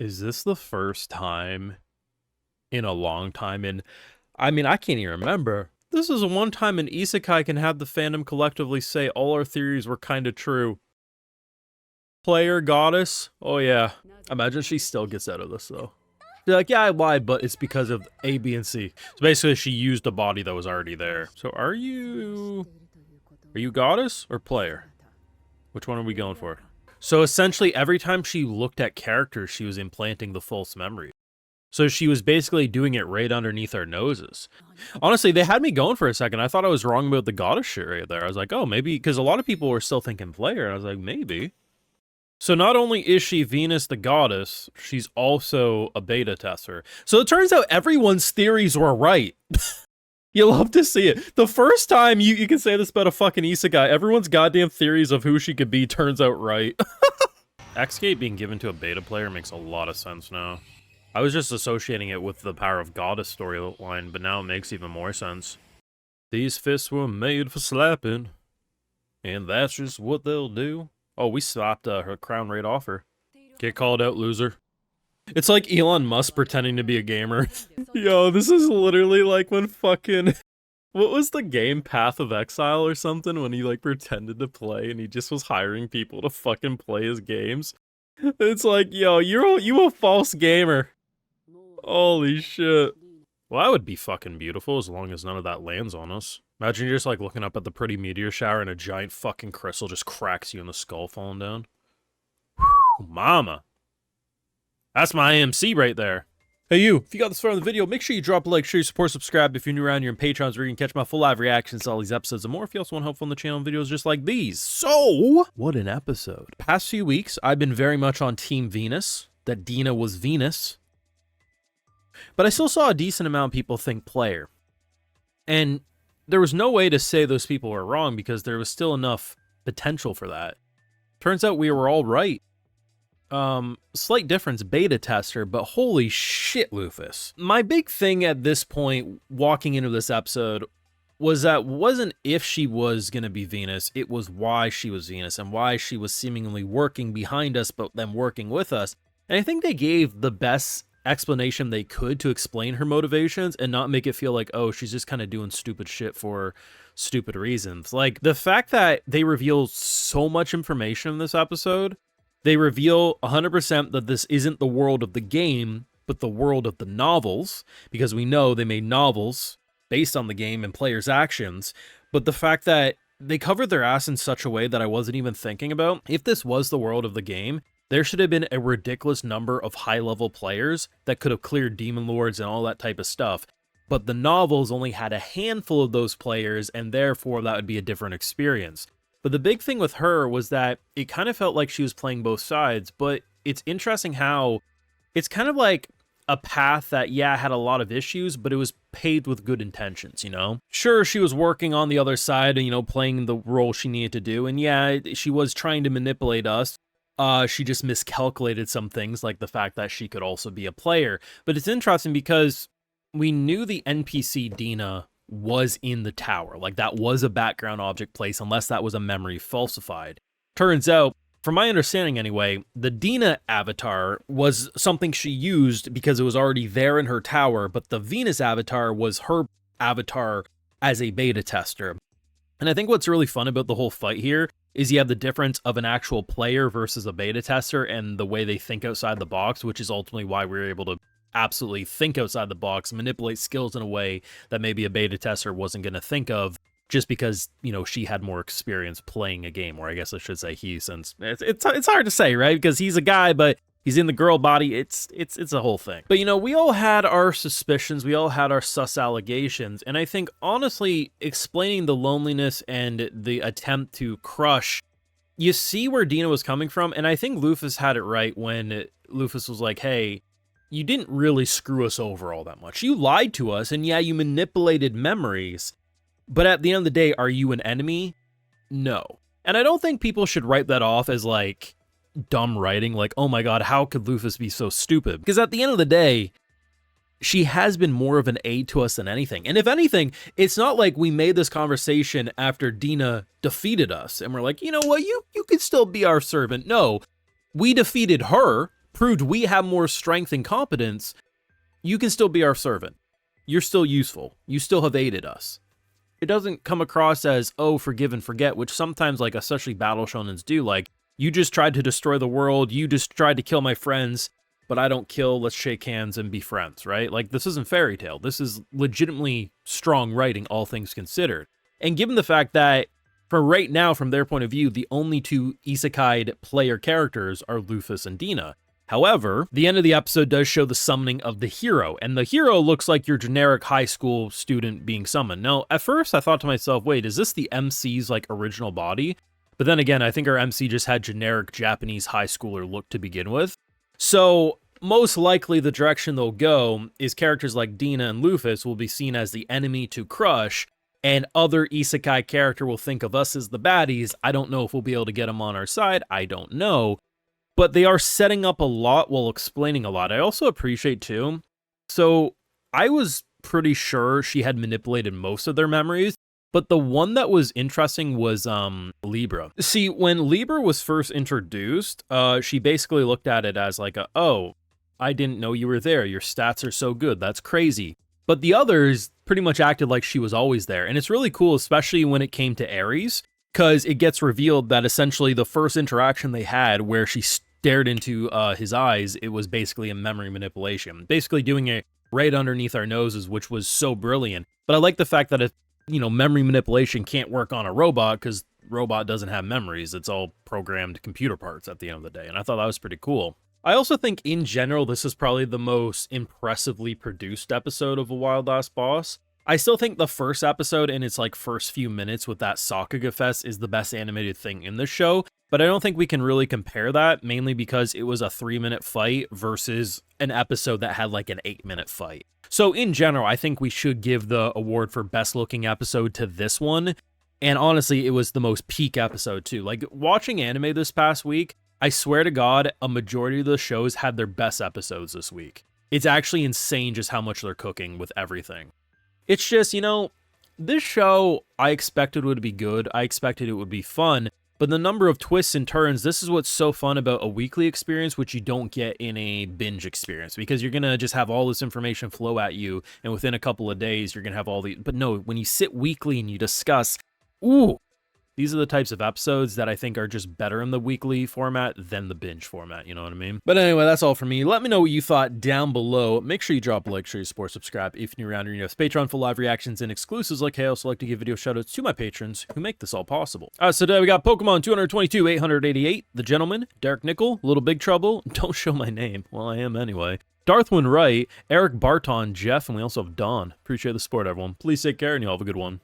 Is this the first time in a long time? And I mean, I can't even remember. This is the one time an Isekai can have the fandom collectively say all our theories were kind of true. Player goddess? Oh yeah. Imagine she still gets out of this though. They're like, yeah, I lied, but it's because of A, B, and C. So basically she used a body that was already there. So are you goddess or player? Which one are we going for? So essentially every time she looked at characters, she was implanting the false memory. So she was basically doing it right underneath our noses. Honestly, they had me going for a second. I thought I was wrong about the goddess shit right there. I was like, oh, maybe, because a lot of people were still thinking player. And I was like, maybe. So not only is she Venus the goddess, she's also a beta tester. So it turns out everyone's theories were right. You love to see it. The first time you can say this about a fucking Isekai, everyone's goddamn theories of who she could be turns out right. X-Gate being given to a beta player makes a lot of sense now. I was just associating it with the Power of Goddess storyline, but now it makes even more sense. These fists were made for slapping, and that's just what they'll do. Oh, we slapped her crown right off her. Get called out, loser. It's like Elon Musk pretending to be a gamer. Yo, this is literally like when fucking... What was the game, Path of Exile or something, when he like pretended to play and he just was hiring people to fucking play his games? It's like, yo, you a false gamer. Holy shit. Well, that would be fucking beautiful as long as none of that lands on us. Imagine you're just like looking up at the pretty meteor shower and a giant fucking crystal just cracks you in the skull falling down. Whew, mama. That's my AMC right there. Hey you, if you got this far in the video, make sure you drop a like, share your support, subscribe if you're new around here, and Patreons where you can catch my full live reactions to all these episodes and more if you also want help on the channel and videos just like these. So, what an episode. Past few weeks, I've been very much on Team Venus, that Dina was Venus. But I still saw a decent amount of people think player. And there was no way to say those people were wrong because there was still enough potential for that. Turns out we were all right. Slight difference, beta tester, but holy shit, Lufus. My big thing at this point, walking into this episode, was that wasn't if she was going to be Venus, it was why she was Venus, and why she was seemingly working behind us, but then working with us. And I think they gave the best explanation they could to explain her motivations and not make it feel like, oh, she's just kind of doing stupid shit for stupid reasons. Like, the fact that they reveal so much information in this episode, they reveal 100% that this isn't the world of the game, but the world of the novels, because we know they made novels based on the game and players' actions. But the fact that they covered their ass in such a way that I wasn't even thinking about, if this was the world of the game, there should have been a ridiculous number of high-level players that could have cleared Demon Lords and all that type of stuff. But the novels only had a handful of those players, and therefore that would be a different experience. But the big thing with her was that it kind of felt like she was playing both sides, but it's interesting how it's kind of like a path that, yeah, had a lot of issues, but it was paved with good intentions, you know? Sure, she was working on the other side and, you know, playing the role she needed to do, and yeah, she was trying to manipulate us. She just miscalculated some things, like the fact that she could also be a player. But it's interesting because we knew the NPC Dina was in the tower. Like, that was a background object place, unless that was a memory falsified. Turns out, from my understanding anyway, the Dina avatar was something she used because it was already there in her tower, but the Venus avatar was her avatar as a beta tester. And I think what's really fun about the whole fight here is you have the difference of an actual player versus a beta tester and the way they think outside the box, which is ultimately why we were able to absolutely think outside the box, manipulate skills in a way that maybe a beta tester wasn't going to think of, just because, you know, she had more experience playing a game, or I guess I should say he, since it's hard to say, right? Because he's a guy, but he's in the girl body. It's a whole thing. But, you know, we all had our suspicions. We all had our sus allegations. And I think, honestly, explaining the loneliness and the attempt to crush, you see where Dina was coming from. And I think Lufus had it right when Lufus was like, hey, you didn't really screw us over all that much. You lied to us, and yeah, you manipulated memories. But at the end of the day, are you an enemy? No. And I don't think people should write that off as, like, dumb writing, like, oh my god, how could Lufus be so stupid? Because at the end of the day, she has been more of an aid to us than anything. And if anything, it's not like we made this conversation after Dina defeated us, and we're like, you know what, you could still be our servant. No, we defeated her, proved we have more strength and competence, you can still be our servant. You're still useful. You still have aided us. It doesn't come across as, oh, forgive and forget, which sometimes, like, especially battle shonens do. Like, you just tried to destroy the world, you just tried to kill my friends, but I don't kill, let's shake hands and be friends, right? Like, this isn't fairy tale. This is legitimately strong writing, all things considered. And given the fact that, for right now, from their point of view, the only two isekai player characters are Luffus and Dina. However, the end of the episode does show the summoning of the hero, and the hero looks like your generic high school student being summoned. Now, at first I thought to myself, wait, is this the MC's like original body? But then again, I think our MC just had generic Japanese high schooler look to begin with. So most likely the direction they'll go is characters like Dina and Luffus will be seen as the enemy to crush, and other isekai character will think of us as the baddies. I don't know if we'll be able to get them on our side. I don't know. But they are setting up a lot while explaining a lot. I also appreciate too. So I was pretty sure she had manipulated most of their memories, but the one that was interesting was Libra. See, when Libra was first introduced, she basically looked at it as like, oh, I didn't know you were there. Your stats are so good. That's crazy. But the others pretty much acted like she was always there. And it's really cool, especially when it came to Ares, because it gets revealed that essentially the first interaction they had where she stared into his eyes, it was basically a memory manipulation, basically doing it right underneath our noses, which was so brilliant. But I like the fact that, memory manipulation can't work on a robot because robot doesn't have memories. It's all programmed computer parts at the end of the day. And I thought that was pretty cool. I also think in general, this is probably the most impressively produced episode of A Wild Last Boss. I still think the first episode in its like first few minutes with that Sakuga Fest is the best animated thing in the show, but I don't think we can really compare that, mainly because it was a 3-minute fight versus an episode that had like an 8-minute fight. So in general, I think we should give the award for best looking episode to this one, and honestly, it was the most peak episode too. Like watching anime this past week, I swear to God, a majority of the shows had their best episodes this week. It's actually insane just how much they're cooking with everything. It's just, this show, I expected would be good. I expected it would be fun. But the number of twists and turns, this is what's so fun about a weekly experience, which you don't get in a binge experience. Because you're going to just have all this information flow at you. And within a couple of days, you're going to have all the... But no, when you sit weekly and you discuss, ooh, these are the types of episodes that I think are just better in the weekly format than the binge format, you know what I mean? But anyway, that's all for me. Let me know what you thought down below. Make sure you drop a like, share, support, subscribe if you're new around here. You have Patreon for live reactions and exclusives like hey, I also like to give video shoutouts to my patrons who make this all possible. So today we got Pokemon 222, 888, The Gentleman, Derek Nickel, Little Big Trouble, don't show my name. Well, I am anyway. Darthwin Wright, Eric Barton, Jeff, and we also have Dawn. Appreciate the support, everyone. Please take care and you all have a good one.